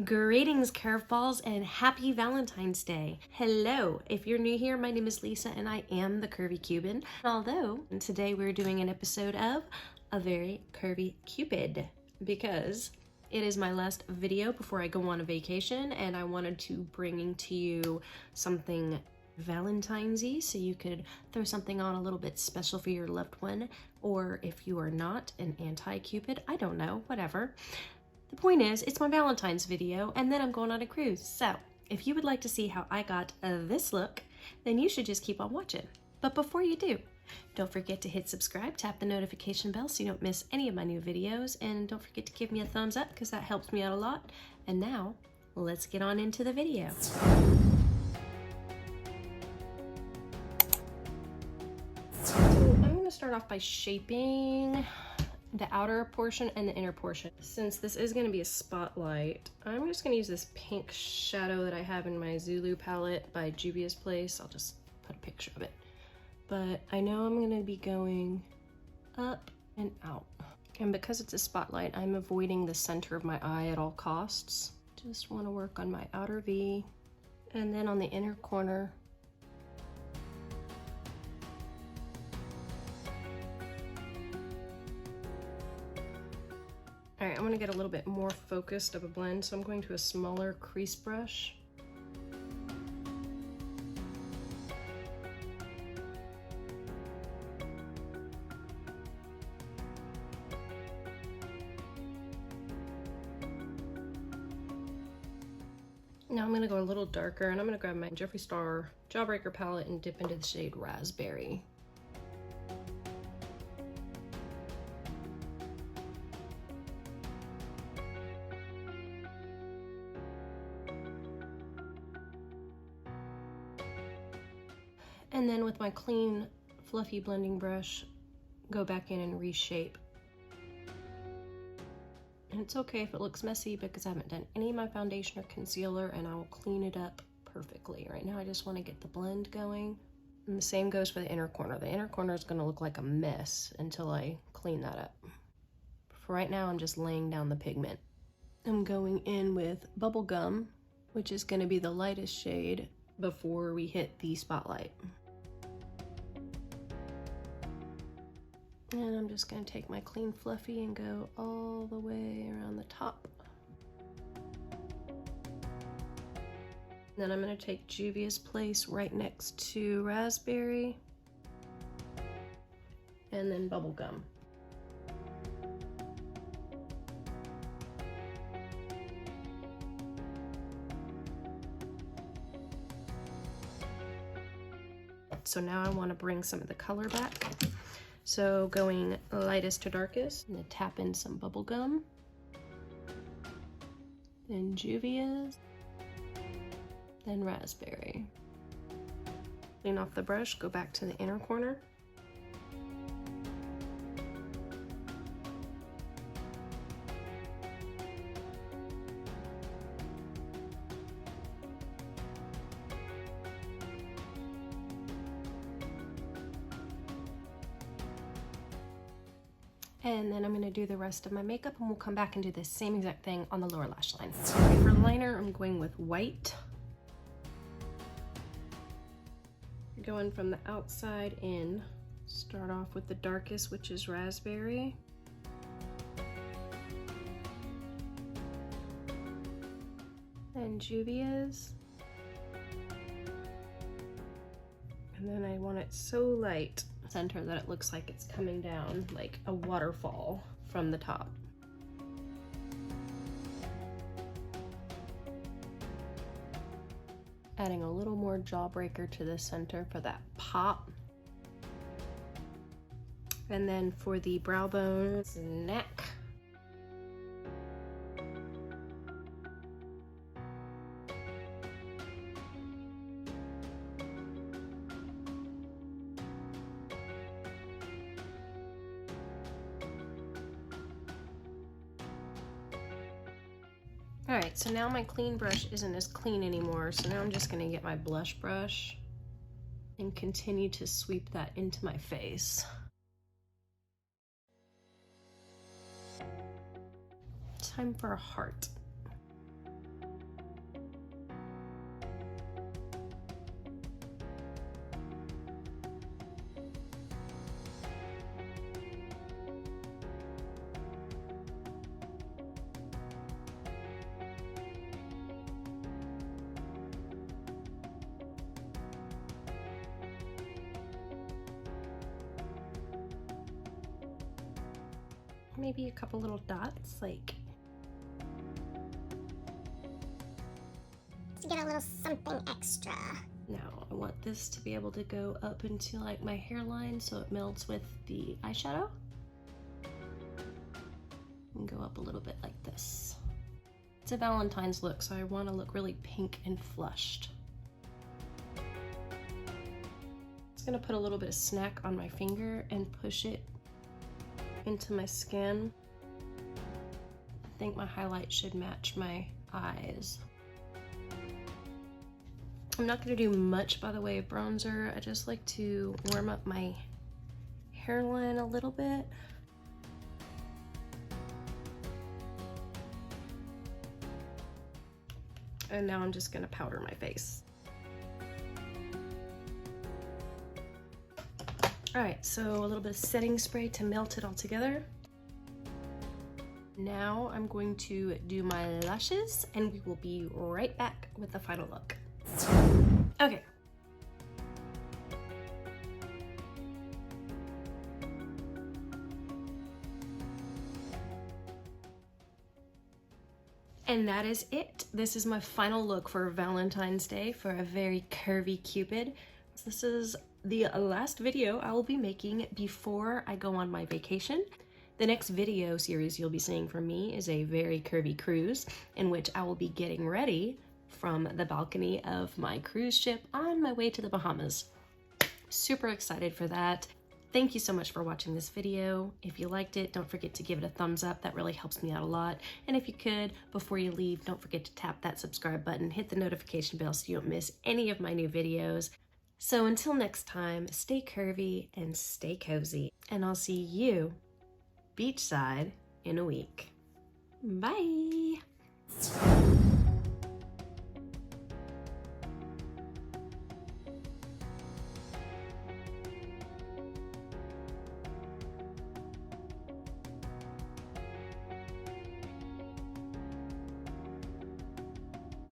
Greetings, curveballs, and happy Valentine's Day. Hello, if you're new here, my name is Lisa and I am the Curvy Cuban. Although today we're doing an episode of A Very Curvy Cupid because it is my last video before I go on a vacation and I wanted to bring to you something Valentine's-y so you could throw something on a little bit special for your loved one, or if you are not an anti-Cupid, I don't know, whatever. The point is, it's my Valentine's video, and then I'm going on a cruise. So, if you would like to see how I got this look, then you should just keep on watching. But before you do, don't forget to hit subscribe, tap the notification bell so you don't miss any of my new videos, and don't forget to give me a thumbs up because that helps me out a lot. And now, let's get on into the video. So, I'm going to start off by shaping the outer portion and the inner portion. Since this is going to be a spotlight, I'm just going to use this pink shadow that I have in my Zulu palette by Juvia's Place. I'll just put a picture of it. But I know I'm going to be going up and out. And because it's a spotlight, I'm avoiding the center of my eye at all costs. Just want to work on my outer V and then on the inner corner. All right, I'm gonna get a little bit more focused of a blend, so I'm going to a smaller crease brush. Now I'm gonna go a little darker, and I'm gonna grab my Jeffree Star Jawbreaker palette and dip into the shade Raspberry. And then with my clean, fluffy blending brush, go back in and reshape. And it's okay if it looks messy because I haven't done any of my foundation or concealer, and I will clean it up perfectly. Right now I just want to get the blend going. And the same goes for the inner corner. The inner corner is going to look like a mess until I clean that up. For right now, I'm just laying down the pigment. I'm going in with Bubblegum, which is going to be the lightest shade before we hit the spotlight. And I'm just going to take my clean fluffy and go all the way around the top. Then I'm going to take Juvia's Place right next to Raspberry. And then Bubblegum. So now I want to bring some of the color back. So going lightest to darkest, I'm gonna tap in some Bubblegum, then Juvia's, then Raspberry. Clean off the brush, go back to the inner corner. And then I'm going to do the rest of my makeup, and we'll come back and do the same exact thing on the lower lash line. Okay, for liner, I'm going with white. Going from the outside in. Start off with the darkest, which is Raspberry. And Juvia's. And then I want it so light center that it looks like it's coming down like a waterfall from the top. Adding a little more Jawbreaker to the center for that pop. And then for the brow bones, neck. All right, so now my clean brush isn't as clean anymore, so now I'm just gonna get my blush brush and continue to sweep that into my face. Time for a heart. maybe a couple little dots, like to get a little something extra. Now I want this to be able to go up into like my hairline so it melds with the eyeshadow. And go up a little bit like this. It's a Valentine's look, so I want to look really pink and flushed. Just gonna put a little bit of snack on my finger and push it into my skin. I think my highlight should match my eyes. I'm not gonna do much by the way of bronzer. I just like to warm up my hairline a little bit. And now I'm just gonna powder my face. All right, so a little bit of setting spray to melt it all together. Now I'm going to do my lashes and we will be right back with the final look. Okay. And that is it. This is my final look for Valentine's Day for a very curvy Cupid. This is the last video I will be making before I go on my vacation. The next video series you'll be seeing from me is a very curvy cruise in which I will be getting ready from the balcony of my cruise ship on my way to the Bahamas. Super excited for that. Thank you so much for watching this video. If you liked it, don't forget to give it a thumbs up. That really helps me out a lot. And if you could, before you leave, don't forget to tap that subscribe button, hit the notification bell so you don't miss any of my new videos. So until next time, stay curvy and stay cozy. And I'll see you beachside in a week. Bye.